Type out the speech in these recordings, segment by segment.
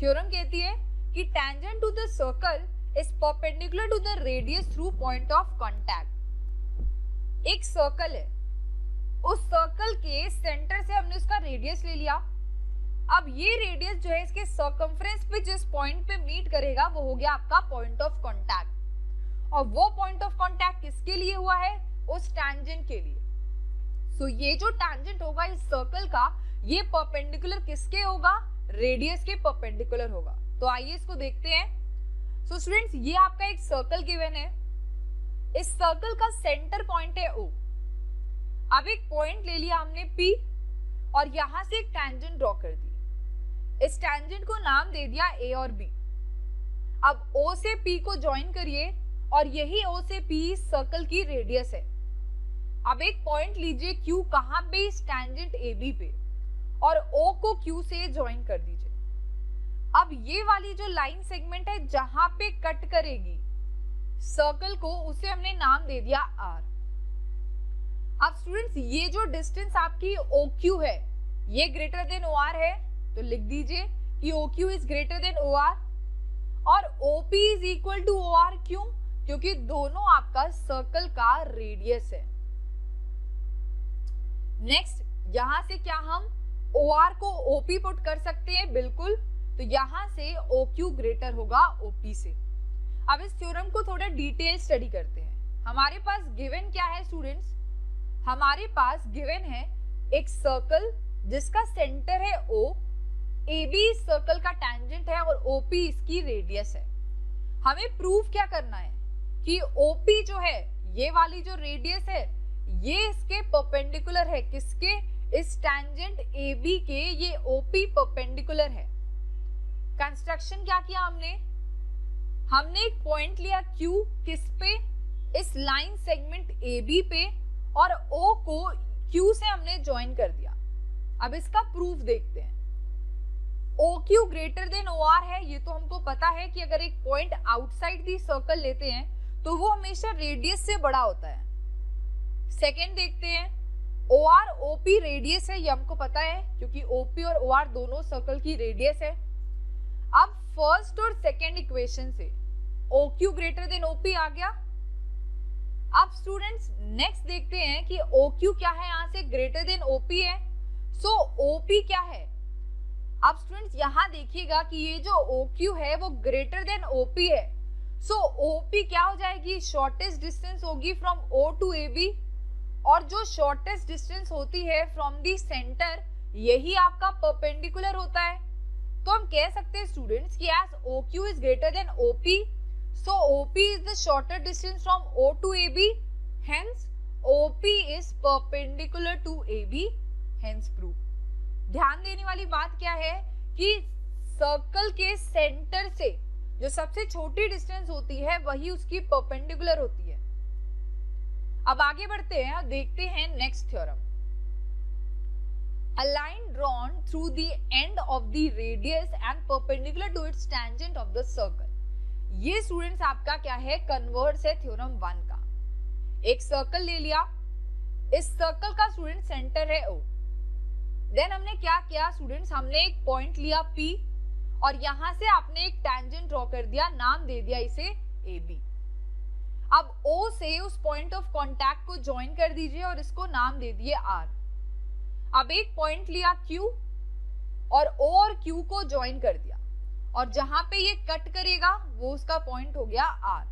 Theorem कहती है कि tangent to the circle is perpendicular to the radius through point of contact. एक circle है, उस सर्कल के सेंटर से हमने उसका रेडियस ले लिया। अब ये रेडियस जो है इसके सर्कम्फ्रेंस पे जिस पॉइंट पे मीट करेगा वो हो गया आपका पॉइंट ऑफ कांटेक्ट। और वो पॉइंट ऑफ कांटेक्ट किसके लिए हुआ है? उस टैंजेंट के लिए। सो ये जो टैंजेंट होगा इस सर्कल का, ये परपेंडिकुलर किसके होगा? रेडियस के परपेंडिकुलर होगा। तो आइए इसको देखते हैं। सो स्टूडेंट्स, ये आपका एक सर्कल गिवन है। इस सर्कल का सेंटर पॉइंट है O। अब एक पॉइंट ले लिया हमने P और यहां से एक टैंजेंट ड्रॉ कर दी। इस टैंजेंट को नाम दे दिया A और B। अब O से P को ज्वाइन करिए और यही O से P इस सर्कल की रेडियस है। अब एक पॉइंट लीजिए Q, कहां पे? इस टैंजेंट AB पे, और O को Q से ज्वाइन कर दीजिए। अब ये वाली जो लाइन सेगमेंट है जहां पे कट करेगी सर्कल को, उसे हमने नाम दे दिया R। अब स्टूडेंट्स, ये जो डिस्टेंस आपकी OQ है ये ग्रेटर देन OR है, तो लिख दीजिए कि OQ is greater than OR और OP is equal to OR। क्यों? क्योंकि दोनों आपका सर्कल का रेडियस है। नेक्स्ट, यहां से क्या हम OR को OP पुट कर सकते हैं? बिल्कुल। तो यहां से OQ ग्रेटर होगा OP से। अब इस थ्योरम को थोड़ा डिटेल स्टडी करते हैं। हमारे पास गिवन क्या है स्टूडेंट्स? हमारे पास गिवन है एक सर्कल जिसका सेंटर है O, AB इस सर्कल का टैंजेंट है और OP इसकी रेडियस है। हमें प्रूफ क्या करना है कि OP जो है, ये वाली जो रेडियस है, ये इसके परपेंडिकुलर है। किसके? इस टैंजेंट AB के ये OP परपेंडिकुलर है। कंस्ट्रक्शन क्या किया हमने एक पॉइंट लिया Q, किस पे? इस लाइन सेगमेंट AB पे, और O को Q से हमने ज्वाइन कर दिया। अब इसका प्रूफ देखते हैं। OQ ग्रेटर देन OR है, ये तो हमको पता है कि अगर एक पॉइंट आउटसाइड दी सर्कल लेते हैं तो वो हमेशा रेडियस से बड़ा होता है। सेकेंड देखते हैं, OR OP रेडियस है, ये हमको पता है क्योंकि OP और OR दोनों सर्कल की रेडियस है। अब फर्स्ट और सेकेंड इक्वेशन से OQ ग्रेटर देन OP आ गया। अब स्टूडेंट्स नेक्स्ट देखते हैं कि OQ क्या है, यहां से ग्रेटर देन OP है। सो OP क्या है? अब स्टूडेंट्स यहां देखिएगा कि ये जो OQ है वो ग्रेटर देन OP है। सो OP क्या हो जाएगी? शॉर्टेस्ट डिस्टेंस होगी फ्रॉम O टू AB, और जो शॉर्टेस्ट डिस्टेंस होती है फ्रॉम दी सेंटर, यही आपका परपेंडिकुलर होता है। तो हम कह सकते हैं स्टूडेंट्स कि as OQ is greater than OP, so OP is the shorter distance from O to AB, hence OP is perpendicular to AB, hence proof। ध्यान देने वाली बात क्या है कि सर्कल के सेंटर से जो सबसे छोटी डिस्टेंस होती है वही उसकी परपेंडिकुलर होती है। अब आगे बढ़ते हैं और देखते हैं next theorem. A line drawn through the end of the radius and perpendicular to its tangent of the circle। ये स्टूडेंट्स आपका क्या है? कन्वर्स है थ्योरम 1 का। एक सर्कल ले लिया, इस सर्कल का स्टूडेंट सेंटर है O। देन हमने क्या किया स्टूडेंट्स? हमने एक पॉइंट लिया P और यहां से आपने एक टैंजेंट ड्रॉ कर दिया, नाम दे दिया इसे AB। अब O से उस पॉइंट ऑफ कांटेक्ट को ज्वाइन कर दीजिए और इसको नाम दे दिए R। अब एक पॉइंट लिया Q और O और Q को ज्वाइन कर दिया, और जहां पे ये कट करेगा वो उसका पॉइंट हो गया R।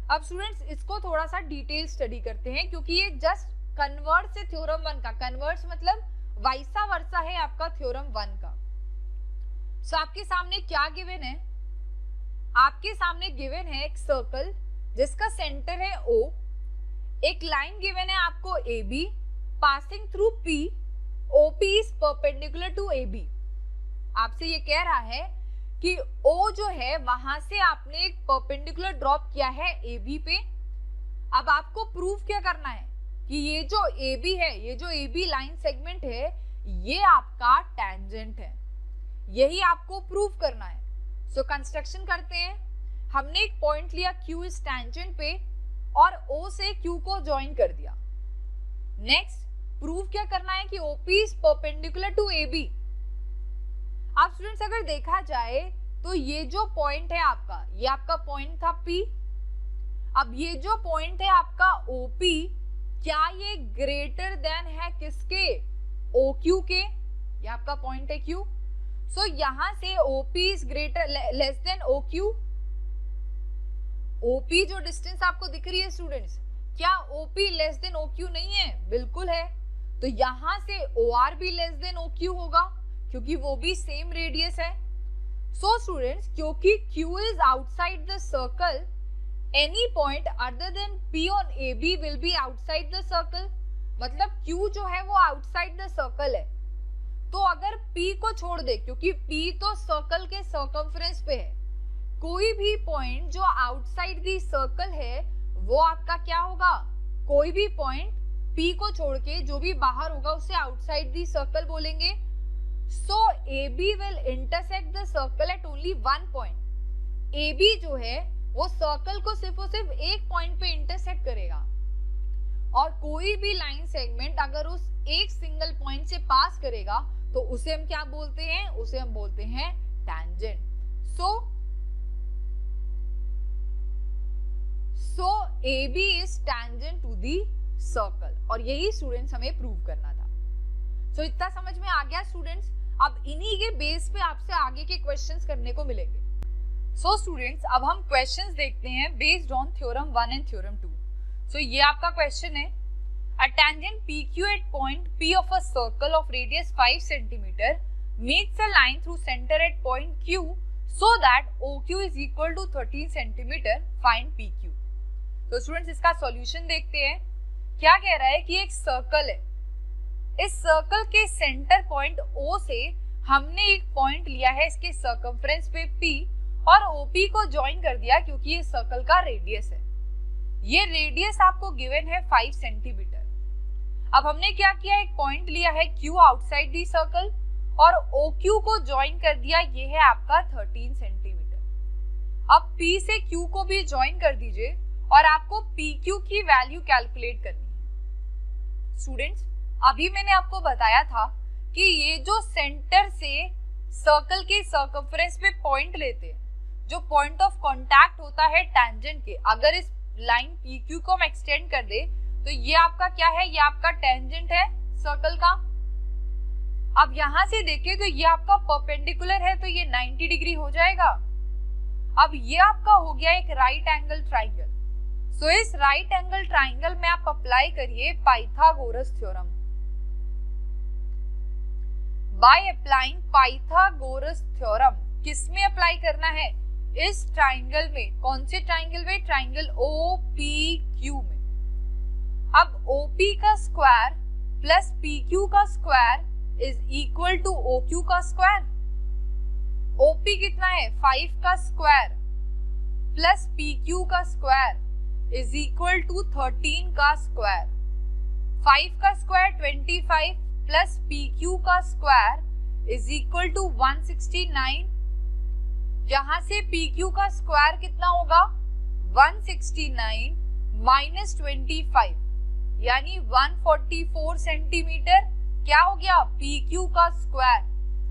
अब स्टूडेंट्स इसको थोड़ा सा डिटेल स्टडी करते हैं क्योंकि ये जस्ट कन्वर्स है थ्योरम 1 का। कन्वर्स मतलब वाइसा वर्सा है आपका थ्योरम 1 का। सो आपके सामने क्या गिवन है? आपके सामने गिवन है एक सर्कल जिसका सेंटर है O, एक लाइन गिवन है आपको AB passing through P, OP is perpendicular to AB। आपसे ये कह रहा है कि O जो है वहां से आपने एक परपेंडिकुलर ड्रॉप किया है AB पे। अब आपको प्रूफ क्या करना है कि ये जो AB है, ये जो AB लाइन सेगमेंट है, ये आपका टैंजेंट है। यही आपको प्रूफ करना है। सो कंस्ट्रक्शन करते हैं। हमने एक पॉइंट लिया Q इस टैंजेंट पे और O से Q को ज्वाइन कर दिया। नेक्स्ट प्रूफ क्या करना है कि OP is perpendicular to AB। अब स्टूडेंट्स अगर देखा जाए तो ये जो पॉइंट है आपका, ये आपका पॉइंट था P। अब ये जो पॉइंट है आपका OP, क्या ये ग्रेटर देन है किसके? OQ के। ये आपका पॉइंट है Q। सो यहां से OP is greater less than OQ। OP जो डिस्टेंस आपको दिख रही है स्टूडेंट्स, क्या OP लेस देन OQ नहीं है? बिल्कुल है। तो यहां से OR भी लेस देन OQ होगा क्योंकि वो भी सेम रेडियस है। सो स्टूडेंट्स, क्योंकि Q is outside the circle, any point other than P on AB will be outside the circle. मतलब Q जो है वो आउटसाइड द सर्कल है। तो अगर P को छोड़ दे, क्योंकि P तो सर्कल के सर्कमफ्रेंस पे है, कोई भी पॉइंट जो आउटसाइड दी सर्कल है वो आपका क्या होगा? कोई भी पॉइंट P को छोड़ के जो भी बाहर होगा उसे आउटसाइड दी सर्कल बोलेंगे। सो AB will intersect the circle eight only one point. AB जो है वो सर्कल को सिर्फ और सिर्फ एक पॉइंट पे इंटरसेक्ट करेगा, और कोई भी लाइन सेगमेंट अगर उस एक सिंगल पॉइंट से पास करेगा तो उसे हम क्या बोलते हैं? उसे हम बोलते हैं tangent. So AB is tangent to the circle, और यही स्टूडेंट्स हमें प्रूव करना था। सो इतना समझ में आ गया स्टूडेंट्स। अब इन्हीं के बेस पे आपसे आगे के क्वेश्चंस करने को मिलेंगे। सो स्टूडेंट्स, अब हम क्वेश्चंस देखते हैं based on theorem 1 and theorem 2। सो ये आपका क्वेश्चन है, a tangent PQ at point P of a circle of radius 5 cm meets a line through center at point Q so that OQ is equal to 13 cm, find PQ। तो students इसका solution देखते हैं। क्या कह रहा है कि एक सर्कल है, इस सर्कल के सेंटर पॉइंट O से हमने एक पॉइंट लिया है इसके सर्कमफ्रेंस पे P और OP को ज्वाइन कर दिया क्योंकि ये सर्कल का रेडियस है। ये रेडियस आपको गिवन है 5 सेंटीमीटर। अब हमने क्या किया, एक पॉइंट लिया है Q आउटसाइड दी सर्कल और OQ को ज्वाइन कर दिया, ये है आपका 13 सेंटीमीटर। अब P से Q को भी ज्वाइन कर दीजिए और आपको PQ की वैल्यू कैलकुलेट करनी है। स्टूडेंट्स, अभी मैंने आपको बताया था कि ये जो सेंटर से सर्कल के सर्कमफ्रेंस पे पॉइंट लेते हैं, जो पॉइंट ऑफ कांटेक्ट होता है टैंजेंट के, अगर इस लाइन PQ को हम एक्सटेंड कर दे तो ये आपका क्या है? ये आपका टेंजेंट है सर्कल का। अब यहां से देखें तो ये आपका परपेंडिकुलर है, तो ये 90 डिग्री हो जाएगा। अब ये आपका हो गया एक राइट एंगल ट्राइंगल। सो इस राइट एंगल ट्राइंगल में आप अप्लाई करिए Pythagoras theorem. By applying Pythagoras theorem, किस में अप्लाई करना है? इस ट्राइंगल में। कौन से ट्राइंगल में? ट्राइंगल OPQ में। अब OP का स्क्वायर प्लस PQ का square is equal to OQ का स्क्वायर। OP कितना है? 5 का स्क्वायर प्लस PQ का स्क्वायर इज इक्वल टू 13 का स्क्वायर। 5 का स्क्वायर 25 प्लस PQ का स्क्वायर इज इक्वल टू 169। यहां से PQ का स्क्वायर कितना होगा? 169 माइनस 25 यानी 144 सेंटीमीटर। क्या हो गया? PQ का स्क्वायर।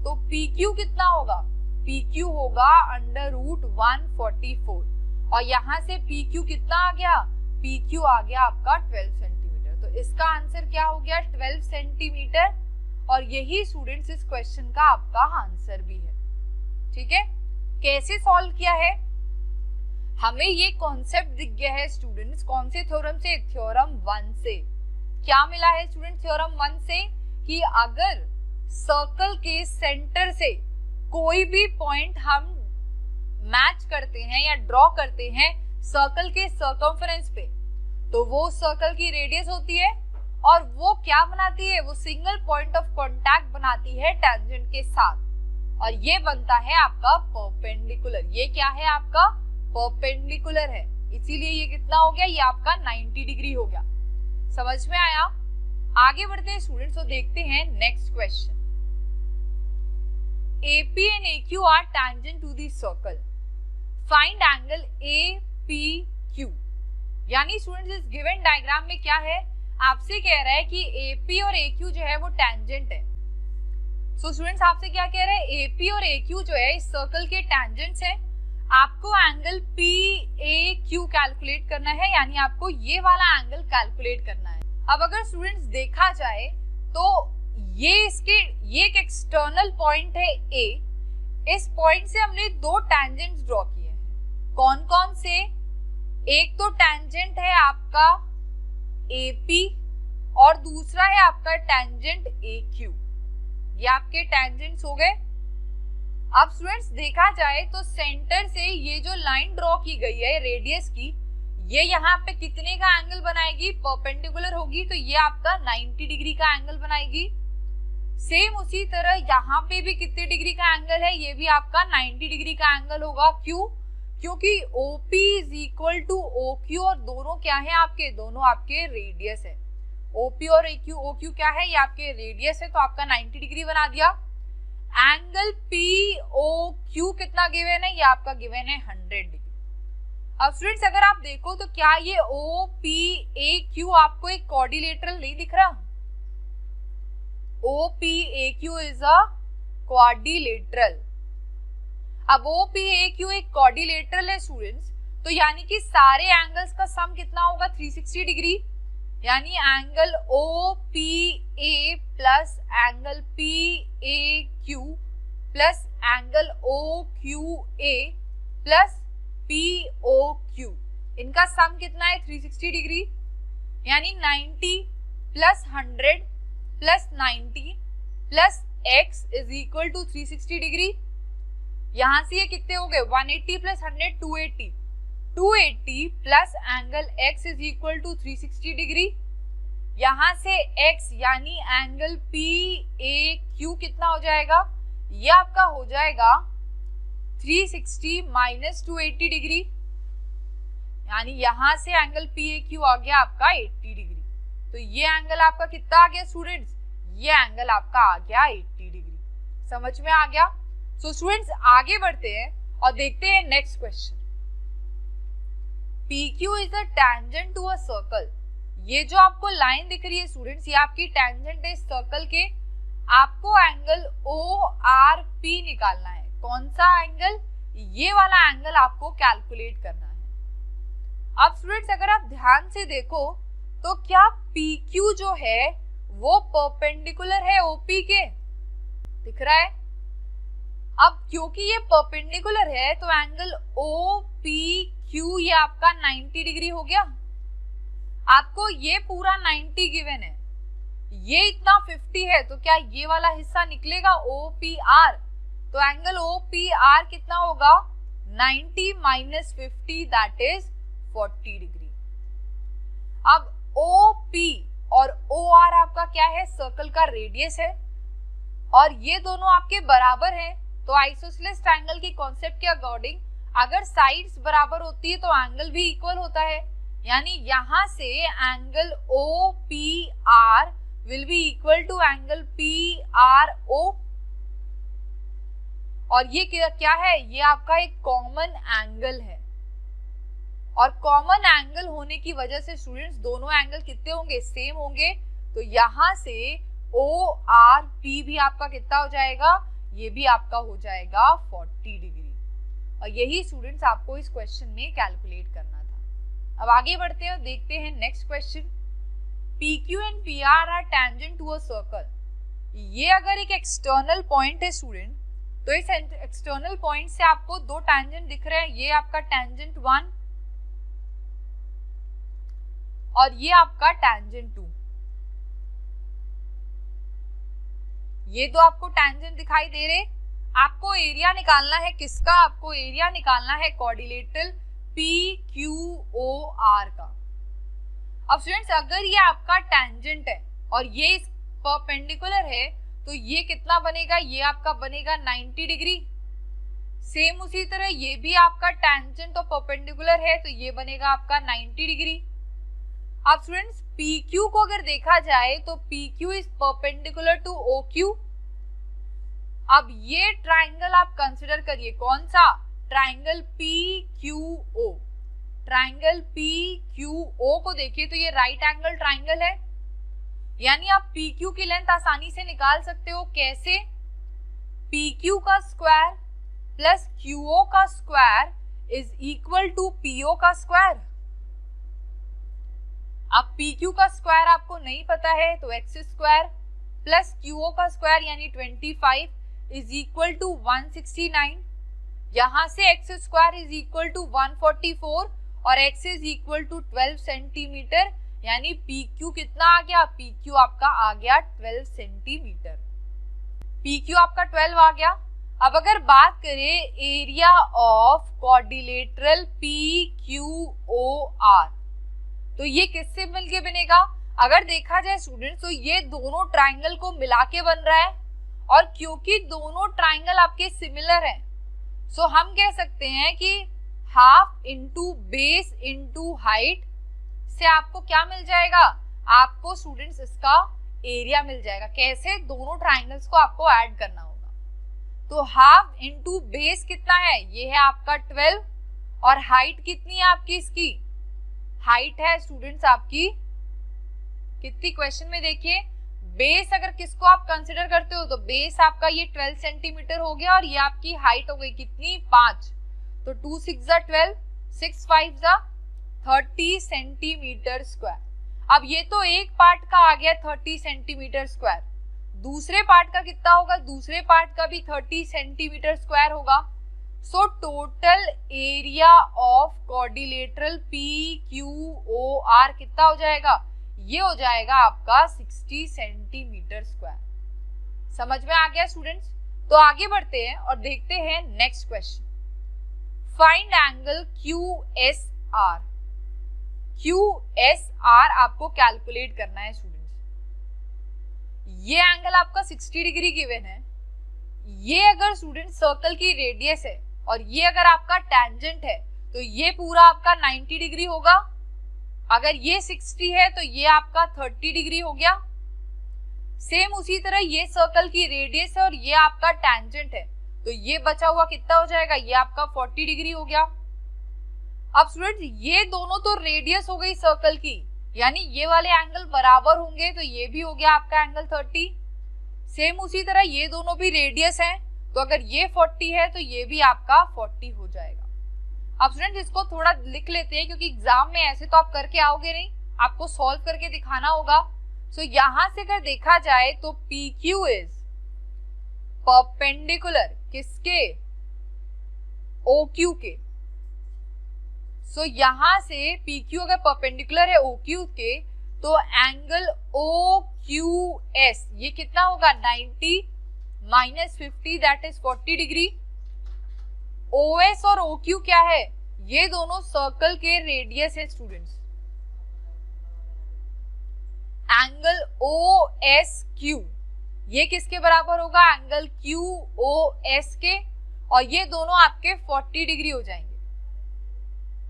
तो PQ कितना होगा? PQ होगा अंडर रूट 144, और यहाँ से PQ कितना आ गया? PQ आ गया आपका 12 सेंटीमीटर। तो इसका आंसर क्या हो गया? 12 सेंटीमीटर, और यही स्टूडेंट्स इस क्वेश्चन का आपका आंसर भी है। ठीक है, कैसे सॉल्व किया है? हमें ये कॉन्सेप्ट दिख गया है स्टूडेंट्स, कौन से थ्योरम से? थ्योरम 1 से। क्या मिला है स्टूडेंट थ्योरम 1 से? कि अगर सर्कल के सेंटर से कोई भी पॉइंट हम मैच करते हैं या ड्रॉ करते हैं सर्कल के सर्कमफ्रेंस पे, तो वो सर्कल की रेडियस होती है, और वो क्या बनाती है? वो सिंगल पॉइंट ऑफ कांटेक्ट बनाती है टैंजेंट के साथ, और ये बनता है आपका परपेंडिकुलर। ये क्या है? आपका परपेंडिकुलर है, इसीलिए ये कितना हो गया? ये आपका 90 डिग्री हो गया। समझ में आया? आगे बढ़ते हैं स्टूडेंट्स, तो देखते हैं next question. AP and AQ are tangent to the circle. Find angle APQ। यानी स्टूडेंट्स इस गिवन डायग्राम में क्या है? आपसे कह रहा है कि AP और AQ जो है वो टेंजेंट है। सो स्टूडेंट्स आपसे क्या कह रहे हैं, एपी और AQ जो है इस सर्कल के टेंजेंट्स हैं, आपको एंगल PAQ कैलकुलेट करना है, यानी आपको ये वाला एंगल कैलकुलेट करना है। अब अगर स्टूडेंट्स देखा जाए तो ये एक एक्सटर्नल पॉइंट है A, इस पॉइंट से हमने दो टेंजेंट्स ड्रॉ किए हैं। कौन कौन से, एक तो टेंजेंट है आपका AP और दूसरा है आपका टेंजेंट AQ, ये आपके टेंजेंट्स हो गए। अब स्टूडेंट्स देखा जाए तो सेंटर से ये जो लाइन ड्रॉ की गई है रेडियस की, ये यहाँ पे कितने का एंगल बनाएगी, परपेंडिकुलर होगी, तो ये आपका 90 डिग्री का एंगल बनाएगी। सेम उसी तरह यहाँ पे भी कितने डिग्री का एंगल है, ये भी आपका 90 डिग्री का एंगल होगा। क्यों, क्योंकि OP is equal to OQ और दोनों क्या है आपके, दोनों आपके रेडियस है। OP और OQ क्या है, ये आपके रेडियस है, तो आपका 90 डिग्री बना दिया। एंगल POQ कितना गिवन है, ये आपका गिवन है 100 डिग्री। अब स्टूडेंट्स अगर आप देखो तो क्या ये OPAQ आपको एक क्वाड्रिलेटरल नहीं दिख रहा, OPAQ इज अ क्वाड्रिलेटरल। अब OPAQ एक क्वाड्रिलेटरल है स्टूडेंट्स, तो यानी कि सारे एंगल्स का सम कितना होगा, 360 डिग्री, यानी angle OPA plus angle PAQ plus angle OQA plus POQ, इनका सम कितना है 360 डिग्री, यानी 90 plus 100 plus 90 plus x is equal to 360 degree. यहां से ये कितने हो गए, 180 plus 100 280, 280 plus angle x is equal to 360 degree. यहां से x यानी एंगल PAQ कितना हो जाएगा, ये आपका हो जाएगा 360 माइनस 280 डिग्री, यानी यहां से एंगल PAQ आ गया आपका 80 डिग्री। तो ये एंगल आपका कितना आ गया स्टूडेंट्स, ये एंगल आपका आ गया 80 डिग्री। समझ में आ गया। सो स्टूडेंट्स आगे बढ़ते हैं और देखते हैं next question. PQ is the tangent to a circle, ये जो आपको लाइन दिख रही है स्टूडेंट्स, ये आपकी टेंजेंट है इस सर्कल के। आपको एंगल ORP निकालना है। कौन सा एंगल, ये वाला एंगल आपको कैलकुलेट करना है। अब स्टूडेंट्स अगर आप ध्यान से देखो तो क्या PQ जो है वो परपेंडिकुलर है OP के, दिख रहा है। अब क्योंकि ये परपेंडिकुलर है तो एंगल OPQ ये आपका 90 डिग्री हो गया। आपको ये पूरा 90 गिवन है, ये इतना 50 है, तो क्या ये वाला हिस्सा निकलेगा OPR, तो एंगल OPR कितना होगा 90 माइनस 50 दैट इज 40 डिग्री। अब OP और OR आपका क्या है, सर्कल का रेडियस है और ये दोनों आपके बराबर हैं, तो आइसोसेलेस ट्रायंगल की कॉन्सेप्ट के अकॉर्डिंग अगर साइड्स बराबर होती है तो एंगल भी इक्वल होता है, यानी यहां से angle OPR will be equal to angle PRO। और ये क्या है, ये आपका एक कॉमन एंगल है और कॉमन एंगल होने की वजह से स्टूडेंट्स दोनों एंगल कितने होंगे, सेम होंगे। तो यहां से ORP भी आपका कितना हो जाएगा, ये भी आपका हो जाएगा 40 डिग्री। और यही स्टूडेंट्स आपको इस क्वेश्चन में कैलकुलेट करना था। अब आगे बढ़ते हैं और देखते हैं next question. PQ and PR are tangent to a circle, ये अगर एक एक्सटर्नल पॉइंट है स्टूडेंट, तो इस एक्सटर्नल पॉइंट से आपको दो टेंजेंट दिख रहे हैं, ये आपका टेंजेंट 1 और ये आपका टेंजेंट 2। ये दो आपको टेंजेंट दिखाई दे रहे। आपको एरिया निकालना है किसका, आपको एरिया निकालना है क्वाड्रिलेटरल PQOR का। अब स्टूडेंट्स अगर ये आपका टेंजेंट है और ये इस परपेंडिकुलर है तो ये कितना बनेगा, ये आपका बनेगा 90 डिग्री। सेम उसी तरह ये भी आपका टेंजेंट और परपेंडिकुलर है तो ये बनेगा आपका 90 डिग्री। अब स्टूडेंट्स PQ को अगर देखा जाए तो PQ is perpendicular to OQ। अब ये ट्राइंगल आप कंसिडर करिए, कौन सा, ट्राइंगल PQO। ट्राइंगल PQO को देखिए तो ये राइट एंगल ट्राइंगल है, यानी आप PQ की लेंथ आसानी से निकाल सकते हो। कैसे, PQ का स्क्वायर प्लस QO का square is equal to PO का स्क्वायर। अब PQ का स्क्वायर आपको नहीं पता है तो x स्क्वायर प्लस QO का स्क्वायर यानी 25 इज इक्वल टू 169। यहां से x square is equal to 144 और x is equal to 12 centimetre, यानी PQ कितना आ गया, PQ आपका आ गया 12 सेंटीमीटर। PQ आपका 12 आ गया। अब अगर बात करें एरिया ऑफ क्वाड्रिलेटरल PQOR, तो ये किससे मिलके बनेगा? अगर देखा जाए स्टूडेंट्स तो ये दोनों ट्राइंगल को मिला के बन रहा है, और क्योंकि दोनों ट्राइंगल आपके सिमिलर हैं, सो हम कह सकते हैं कि half into base into height से आपको क्या मिल जाएगा, आपको स्टूडेंट्स इसका एरिया मिल जाएगा। कैसे? दोनों ट्राइंगल्स को आपको ऐड करना होगा। तो हाफ इंटू बेस कितना है, ये है आपका 12, और हाइट कितनी है आपकी, इसकी हाइट है स्टूडेंट्स आपकी कितनी, क्वेश्चन में देखिए बेस अगर किसको आप कंसिडर करते हो तो बेस आपका ये 12 सेंटीमीटर हो गया, और ये आपकी हाइट हो गई कितनी, 5। तो 2 6 जा 12, 6 5 जा 30 सेंटीमीटर स्क्वायर। अब ये तो एक पार्ट का आ गया 30 सेंटीमीटर स्क्वायर, दूसरे पार्ट का कितना होगा, दूसरे पार्ट का भी 30 सेंटीमीटर स्क्वायर होगा। So total area of quadrilateral PQOR कितना हो जाएगा, ये हो जाएगा आपका 60 सेंटीमीटर स्क्वायर। समझ में आ गया स्टूडेंट्स? तो आगे बढ़ते हैं और देखते हैं next question. Find angle QSR। QSR आपको कैलकुलेट करना है स्टूडेंट्स। ये एंगल आपका 60 डिग्री गिवन है। ये अगर स्टूडेंट सर्कल की रेडियस है और ये अगर आपका टेंजेंट है तो ये पूरा आपका 90 डिग्री होगा। अगर ये 60 है तो ये आपका 30 डिग्री हो गया। सेम उसी तरह ये सर्कल की रेडियस है और ये आपका टेंजेंट है, तो ये बचा हुआ कितना हो जाएगा, ये आपका 40 डिग्री हो गया। अब स्टूडेंट्स ये दोनों तो रेडियस हो गई सर्कल की, यानी ये वाले एंगल बराबर होंगे, तो ये भी हो गया आपका एंगल 30। सेम उसी तरह ये दोनों भी रेडियस हैं, तो अगर ये 40 है तो ये भी आपका 40 हो जाएगा। अब स्टूडेंट्स इसको थोड़ा लिख लेते हैं, क्योंकि एग्जाम में ऐसे तो आप करके आओगे नहीं, आपको सॉल्व करके दिखाना होगा। सो यहां से अगर देखा जाए तो PQ इज परपेंडिकुलर किसके, OQ के। सो यहां से PQ अगर परपेंडिकुलर है OQ के, तो एंगल OQS ये कितना होगा, 90 minus 50 that is 40 degree. OS और OQ क्या है, ये दोनों सर्कल के रेडियस है स्टूडेंट्स। एंगल OSQ ये किसके बराबर होगा, एंगल QOS के, और ये दोनों आपके 40 डिग्री हो जाएंगे।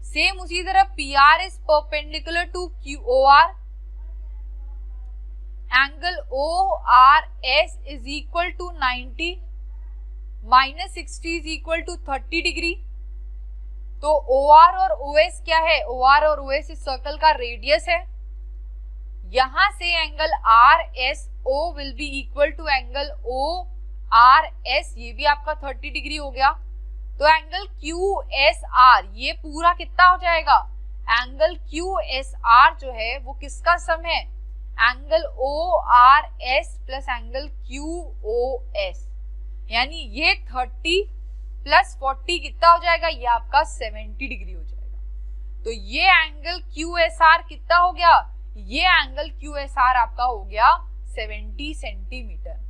सेम उसी तरह PR is perpendicular to QOR, angle ORS is equal to 90 minus 60 is equal to 30 degree. तो OR और OS क्या है, OR और OS इस सर्कल का रेडियस है। यहां से angle RSO will be equal to angle ORS, ये भी आपका 30 डिग्री हो गया। तो एंगल QSR ये पूरा कितना हो जाएगा, एंगल QSR जो है वो किसका सम है, angle ORS plus angle QOS, यानी ये 30 प्लस 40 कितना हो जाएगा, ये आपका 70 डिग्री हो जाएगा। तो ये एंगल QSR कितना हो गया, ये एंगल QSR आपका हो गया 70 सेंटीमीटर।